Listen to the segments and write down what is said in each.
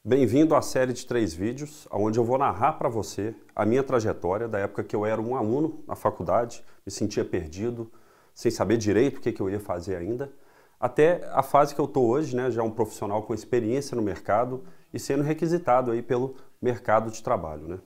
Bem-vindo à série de 3 vídeos, onde eu vou narrar para você a minha trajetória da época que eu era um aluno na faculdade, me sentia perdido, sem saber direito o que eu ia fazer ainda, até a fase que eu estou hoje, né, já um profissional com experiência no mercado e sendo requisitado aí pelo mercado de trabalho, né?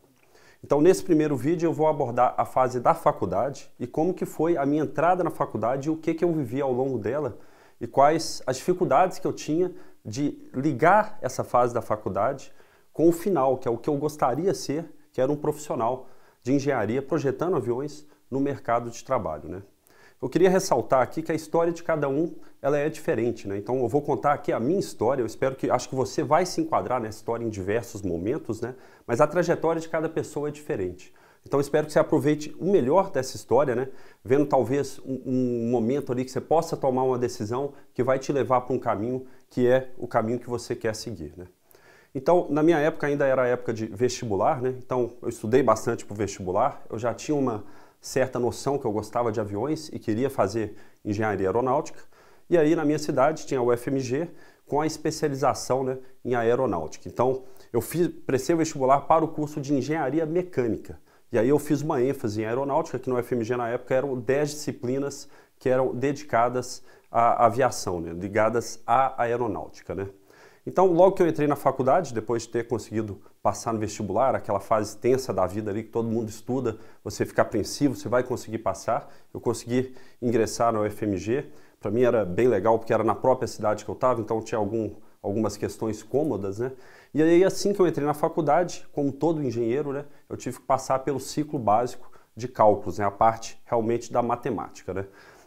Então, nesse primeiro vídeo eu vou abordar a fase da faculdade e como que foi a minha entrada na faculdade e o que eu vivi ao longo dela e quais as dificuldades que eu tinha de ligar essa fase da faculdade com o final, que é o que eu gostaria de ser, que era um profissional de engenharia projetando aviões no mercado de trabalho, né? Eu queria ressaltar aqui que a história de cada um ela é diferente, né? Então eu vou contar aqui a minha história, acho que você vai se enquadrar nessa história em diversos momentos, né? Mas a trajetória de cada pessoa é diferente. Então eu espero que você aproveite o melhor dessa história, né? Vendo talvez um momento ali que você possa tomar uma decisão que vai te levar para um caminho que é o caminho que você quer seguir, né? Então, na minha época ainda era a época de vestibular, né? Então eu estudei bastante para o vestibular, eu já tinha uma certa noção que eu gostava de aviões e queria fazer engenharia aeronáutica. E aí na minha cidade tinha a UFMG com a especialização, né, em aeronáutica. Então eu prestei o vestibular para o curso de engenharia mecânica. E aí eu fiz uma ênfase em aeronáutica, que no UFMG na época eram 10 disciplinas que eram dedicadas à aviação, né, ligadas à aeronáutica, né? Então, logo que eu entrei na faculdade, depois de ter conseguido passar no vestibular, aquela fase tensa da vida ali que todo mundo estuda, você fica apreensivo, você vai conseguir passar. Eu consegui ingressar na UFMG. Para mim era bem legal porque era na própria cidade que eu estava, então tinha algumas questões cômodas, né? E aí, assim que eu entrei na faculdade, como todo engenheiro, né, eu tive que passar pelo ciclo básico de cálculos, né, a parte realmente da matemática, né?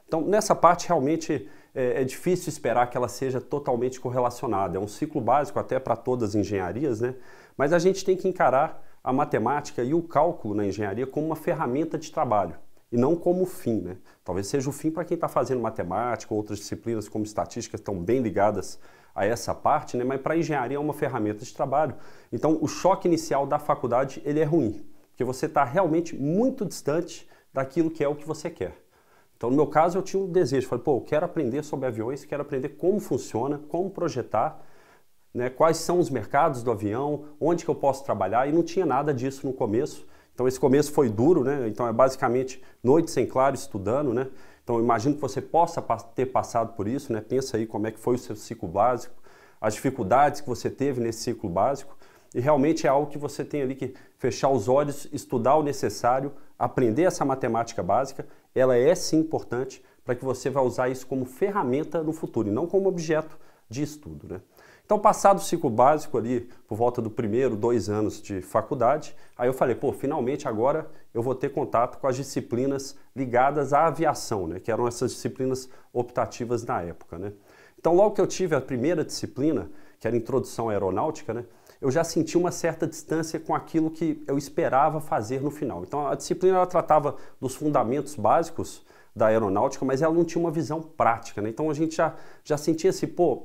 Então, nessa parte realmente é difícil esperar que ela seja totalmente correlacionada. É um ciclo básico até para todas as engenharias, né? Mas a gente tem que encarar a matemática e o cálculo na engenharia como uma ferramenta de trabalho e não como fim, né? Talvez seja o fim para quem está fazendo matemática, outras disciplinas como estatística estão bem ligadas a essa parte, né? Mas para a engenharia é uma ferramenta de trabalho. Então, o choque inicial da faculdade ele é ruim, porque você está realmente muito distante daquilo que é o que você quer. Então, no meu caso, eu tinha um desejo, falei, pô, eu quero aprender sobre aviões, quero aprender como funciona, como projetar, né, quais são os mercados do avião, onde que eu posso trabalhar, e não tinha nada disso no começo. Então, esse começo foi duro, né? Então, é basicamente noite sem claro estudando, né? Então, eu imagino que você possa ter passado por isso, né? Pensa aí como é que foi o seu ciclo básico, as dificuldades que você teve nesse ciclo básico, e realmente é algo que você tem ali que fechar os olhos, estudar o necessário, aprender essa matemática básica. Ela é sim importante para que você vá usar isso como ferramenta no futuro e não como objeto de estudo, né? Então, passado o ciclo básico ali, por volta do primeiro, 2 anos de faculdade, aí eu falei, pô, finalmente agora eu vou ter contato com as disciplinas ligadas à aviação, né? Que eram essas disciplinas optativas na época, né? Então, logo que eu tive a primeira disciplina, que era Introdução à Aeronáutica, né? Eu já senti uma certa distância com aquilo que eu esperava fazer no final. Então a disciplina ela tratava dos fundamentos básicos da aeronáutica, mas ela não tinha uma visão prática, né? Então a gente já sentia assim, pô,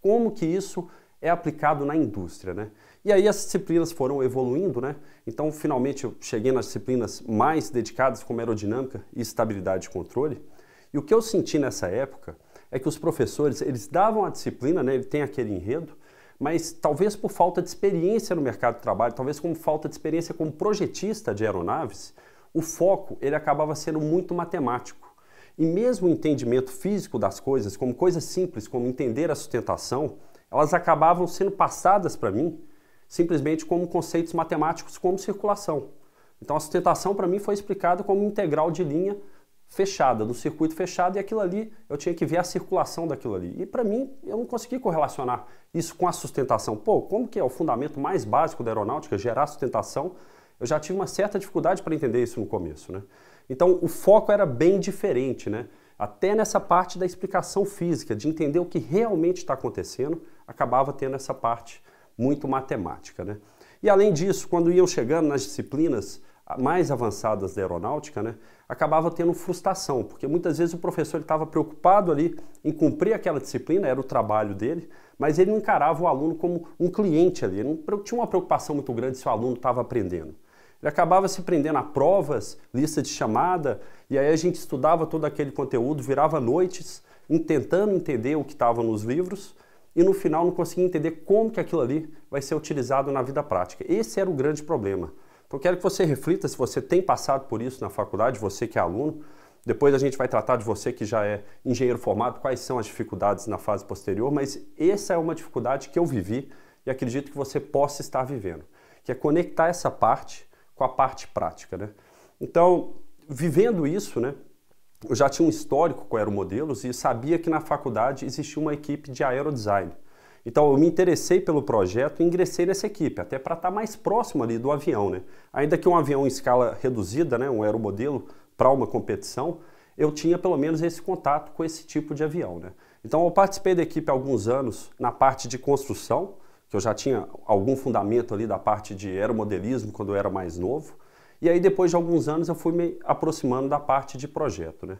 como que isso é aplicado na indústria, né? E aí as disciplinas foram evoluindo, né? Então finalmente eu cheguei nas disciplinas mais dedicadas como aerodinâmica e estabilidade de controle. E o que eu senti nessa época é que os professores, eles davam a disciplina, né? Ele tem aquele enredo, mas talvez por falta de experiência no mercado de trabalho, talvez como falta de experiência como projetista de aeronaves, o foco ele acabava sendo muito matemático. E mesmo o entendimento físico das coisas, como coisas simples, como entender a sustentação, elas acabavam sendo passadas para mim simplesmente como conceitos matemáticos como circulação. Então a sustentação para mim foi explicada como integral de linha fechada, do circuito fechado, e aquilo ali, eu tinha que ver a circulação daquilo ali. E para mim, eu não consegui correlacionar isso com a sustentação. Pô, como que é o fundamento mais básico da aeronáutica, gerar sustentação? Eu já tive uma certa dificuldade para entender isso no começo, né? Então, o foco era bem diferente, né? Até nessa parte da explicação física, de entender o que realmente está acontecendo, acabava tendo essa parte muito matemática, né? E além disso, quando iam chegando nas disciplinas mais avançadas da aeronáutica, né, acabava tendo frustração, porque muitas vezes o professor estava preocupado ali em cumprir aquela disciplina, era o trabalho dele, mas ele não encarava o aluno como um cliente ali, ele não tinha uma preocupação muito grande se o aluno estava aprendendo. Ele acabava se prendendo a provas, lista de chamada, e aí a gente estudava todo aquele conteúdo, virava noites tentando entender o que estava nos livros, e no final não conseguia entender como que aquilo ali vai ser utilizado na vida prática. Esse era o grande problema. Então quero que você reflita se você tem passado por isso na faculdade, você que é aluno. Depois a gente vai tratar de você que já é engenheiro formado, quais são as dificuldades na fase posterior, mas essa é uma dificuldade que eu vivi e acredito que você possa estar vivendo, que é conectar essa parte com a parte prática, né? Então, vivendo isso, né, eu já tinha um histórico com aeromodelos e sabia que na faculdade existia uma equipe de aerodesign. Então eu me interessei pelo projeto e ingressei nessa equipe, até para estar mais próximo ali do avião, né? Ainda que um avião em escala reduzida, né, um aeromodelo para uma competição, eu tinha pelo menos esse contato com esse tipo de avião, né? Então eu participei da equipe há alguns anos na parte de construção, que eu já tinha algum fundamento ali da parte de aeromodelismo quando eu era mais novo, e aí depois de alguns anos eu fui me aproximando da parte de projeto, né?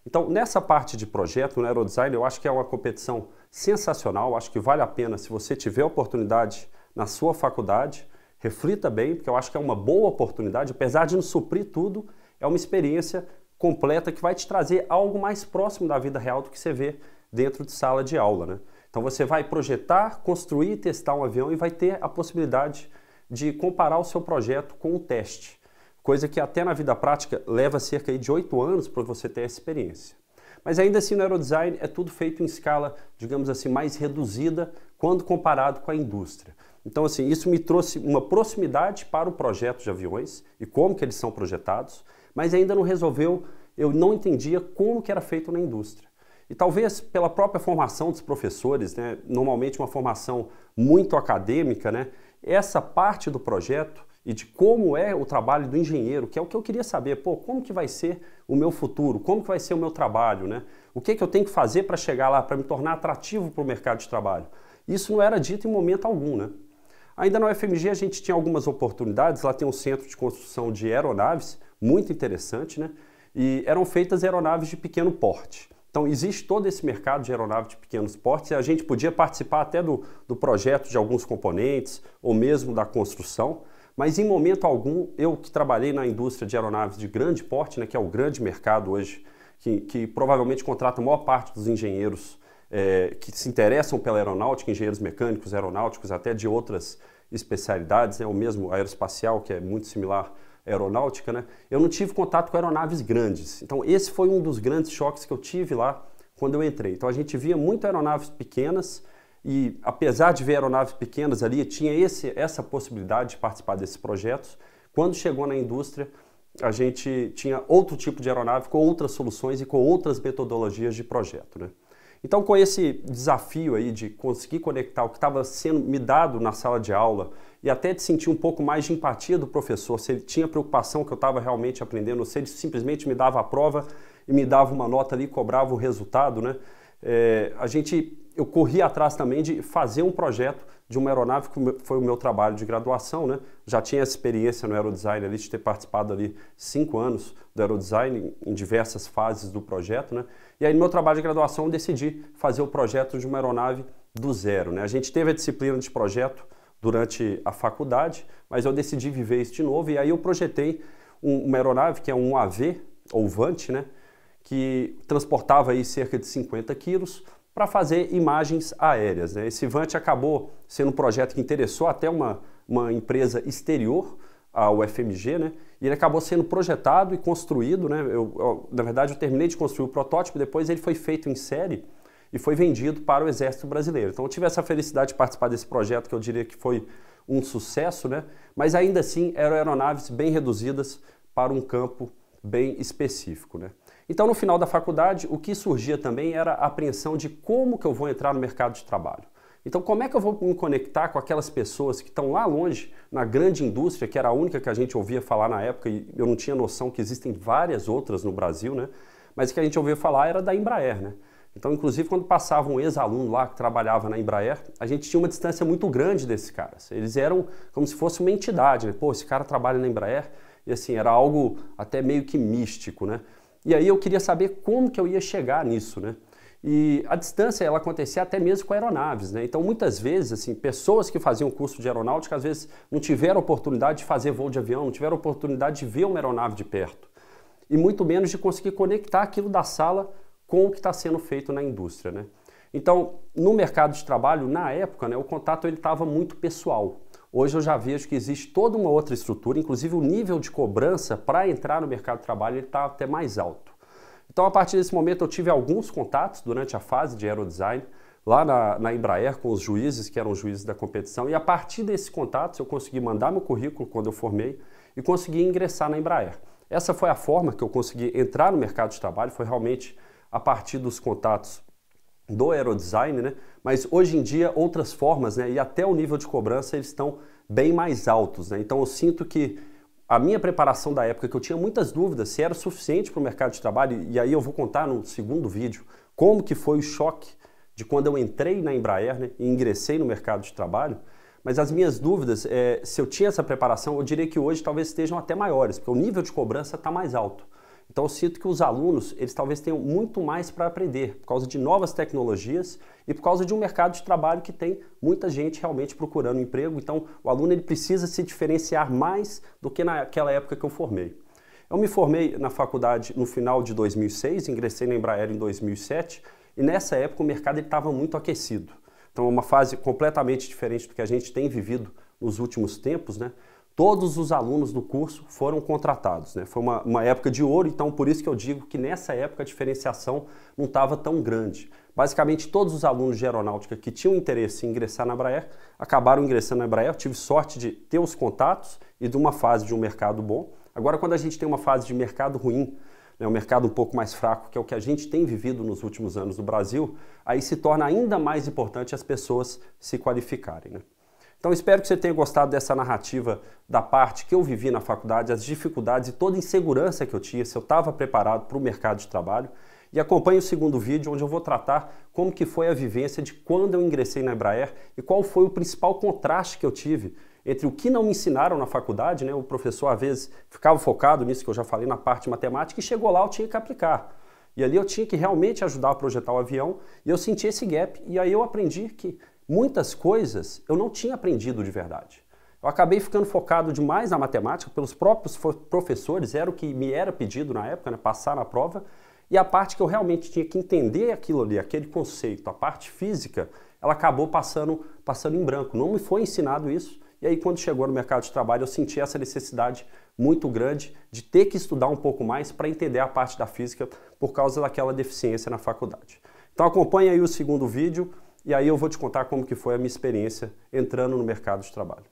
Então nessa parte de projeto, no aerodesign, eu acho que é uma competição sensacional, acho que vale a pena se você tiver oportunidade na sua faculdade, reflita bem, porque eu acho que é uma boa oportunidade, apesar de não suprir tudo, é uma experiência completa que vai te trazer algo mais próximo da vida real do que você vê dentro de sala de aula, né? Então você vai projetar, construir e testar um avião e vai ter a possibilidade de comparar o seu projeto com um teste, coisa que até na vida prática leva cerca de 8 anos para você ter essa experiência. Mas ainda assim no aerodesign é tudo feito em escala, digamos assim, mais reduzida quando comparado com a indústria. Então assim, isso me trouxe uma proximidade para o projeto de aviões e como que eles são projetados, mas ainda não resolveu, eu não entendia como que era feito na indústria. E talvez pela própria formação dos professores, né, normalmente uma formação muito acadêmica, né, essa parte do projeto e de como é o trabalho do engenheiro, que é o que eu queria saber, pô, como que vai ser o meu futuro, como que vai ser o meu trabalho, né? O que que eu tenho que fazer para chegar lá, para me tornar atrativo para o mercado de trabalho? Isso não era dito em momento algum, né? Ainda na UFMG a gente tinha algumas oportunidades, lá tem um centro de construção de aeronaves, muito interessante, né? E eram feitas aeronaves de pequeno porte. Então existe todo esse mercado de aeronave de pequenos portes e a gente podia participar até do projeto de alguns componentes ou mesmo da construção, mas em momento algum, eu que trabalhei na indústria de aeronaves de grande porte, né, que é o grande mercado hoje, que provavelmente contrata a maior parte dos engenheiros que se interessam pela aeronáutica, engenheiros mecânicos, aeronáuticos, até de outras especialidades, né, ou mesmo aeroespacial, que é muito similar à aeronáutica, né, eu não tive contato com aeronaves grandes. Então esse foi um dos grandes choques que eu tive lá quando eu entrei. Então a gente via muito aeronaves pequenas e apesar de ver aeronaves pequenas ali, tinha essa possibilidade de participar desses projetos. Quando chegou na indústria, a gente tinha outro tipo de aeronave com outras soluções e com outras metodologias de projeto, né? Então, com esse desafio aí de conseguir conectar o que estava sendo me dado na sala de aula e até de sentir um pouco mais de empatia do professor, se ele tinha preocupação que eu estava realmente aprendendo, ou se ele simplesmente me dava a prova e me dava uma nota ali e cobrava o resultado, né? Eu corri atrás também de fazer um projeto de uma aeronave, que foi o meu trabalho de graduação, né? Já tinha essa experiência no aerodesign ali, de ter participado ali 5 anos do aerodesign em diversas fases do projeto, né? E aí no meu trabalho de graduação eu decidi fazer o projeto de uma aeronave do zero, né? A gente teve a disciplina de projeto durante a faculdade, mas eu decidi viver isso de novo e aí eu projetei uma aeronave que é um AV, ou VANT, né? Que transportava aí cerca de 50 quilos, para fazer imagens aéreas, né? Esse VANT acabou sendo um projeto que interessou até uma empresa exterior ao UFMG, né? E ele acabou sendo projetado e construído, né? Na verdade, eu terminei de construir o protótipo, depois ele foi feito em série e foi vendido para o Exército Brasileiro. Então eu tive essa felicidade de participar desse projeto, que eu diria que foi um sucesso, né? Mas ainda assim eram aeronaves bem reduzidas para um campo bem específico, né? Então, no final da faculdade, o que surgia também era a apreensão de como que eu vou entrar no mercado de trabalho. Então, como é que eu vou me conectar com aquelas pessoas que estão lá longe, na grande indústria, que era a única que a gente ouvia falar na época, e eu não tinha noção que existem várias outras no Brasil, né? Mas o que a gente ouvia falar era da Embraer, né? Então, inclusive, quando passava um ex-aluno lá que trabalhava na Embraer, a gente tinha uma distância muito grande desses caras. Eles eram como se fosse uma entidade, né? Pô, esse cara trabalha na Embraer, e assim, era algo até meio que místico, né? E aí eu queria saber como que eu ia chegar nisso, né? E a distância, ela acontecia até mesmo com aeronaves, né? Então, muitas vezes, assim, pessoas que faziam curso de aeronáutica, às vezes não tiveram oportunidade de fazer voo de avião, não tiveram oportunidade de ver uma aeronave de perto. E muito menos de conseguir conectar aquilo da sala com o que está sendo feito na indústria, né? Então, no mercado de trabalho, na época, né, o contato estava muito pessoal. Hoje eu já vejo que existe toda uma outra estrutura, inclusive o nível de cobrança para entrar no mercado de trabalho está até mais alto. Então, a partir desse momento, eu tive alguns contatos durante a fase de aerodesign, lá na Embraer, com os juízes, que eram os juízes da competição, e a partir desses contatos eu consegui mandar meu currículo quando eu formei e consegui ingressar na Embraer. Essa foi a forma que eu consegui entrar no mercado de trabalho, foi realmente a partir dos contatos do aerodesign, né? Mas hoje em dia outras formas, né? E até o nível de cobrança eles estão bem mais altos, né? Então eu sinto que a minha preparação da época, que eu tinha muitas dúvidas se era suficiente para o mercado de trabalho, e aí eu vou contar no segundo vídeo como que foi o choque de quando eu entrei na Embraer, né, e ingressei no mercado de trabalho, mas as minhas dúvidas, se eu tinha essa preparação, eu diria que hoje talvez estejam até maiores, porque o nível de cobrança está mais alto. Então eu sinto que os alunos, eles talvez tenham muito mais para aprender, por causa de novas tecnologias e por causa de um mercado de trabalho que tem muita gente realmente procurando emprego. Então o aluno ele precisa se diferenciar mais do que naquela época que eu formei. Eu me formei na faculdade no final de 2006, ingressei na Embraer em 2007 e nessa época o mercado estava muito aquecido. Então é uma fase completamente diferente do que a gente tem vivido nos últimos tempos, né? Todos os alunos do curso foram contratados, né? Foi uma época de ouro, então por isso que eu digo que nessa época a diferenciação não estava tão grande. Basicamente todos os alunos de aeronáutica que tinham interesse em ingressar na Embraer acabaram ingressando na Embraer. Eu tive sorte de ter os contatos e de uma fase de um mercado bom. Agora quando a gente tem uma fase de mercado ruim, né, um mercado um pouco mais fraco, que é o que a gente tem vivido nos últimos anos no Brasil, aí se torna ainda mais importante as pessoas se qualificarem, né? Então espero que você tenha gostado dessa narrativa da parte que eu vivi na faculdade, as dificuldades e toda a insegurança que eu tinha, se eu estava preparado para o mercado de trabalho. E acompanhe o segundo vídeo, onde eu vou tratar como que foi a vivência de quando eu ingressei na Embraer e qual foi o principal contraste que eu tive entre o que não me ensinaram na faculdade, né? O professor às vezes ficava focado nisso que eu já falei na parte matemática e chegou lá eu tinha que aplicar. E ali eu tinha que realmente ajudar a projetar o avião e eu senti esse gap e aí eu aprendi que muitas coisas eu não tinha aprendido de verdade. Eu acabei ficando focado demais na matemática, pelos próprios professores, era o que me era pedido na época, né, passar na prova, e a parte que eu realmente tinha que entender aquilo ali, aquele conceito, a parte física, ela acabou passando em branco. Não me foi ensinado isso, e aí quando chegou no mercado de trabalho eu senti essa necessidade muito grande de ter que estudar um pouco mais para entender a parte da física por causa daquela deficiência na faculdade. Então acompanhe aí o segundo vídeo, e aí eu vou te contar como que foi a minha experiência entrando no mercado de trabalho.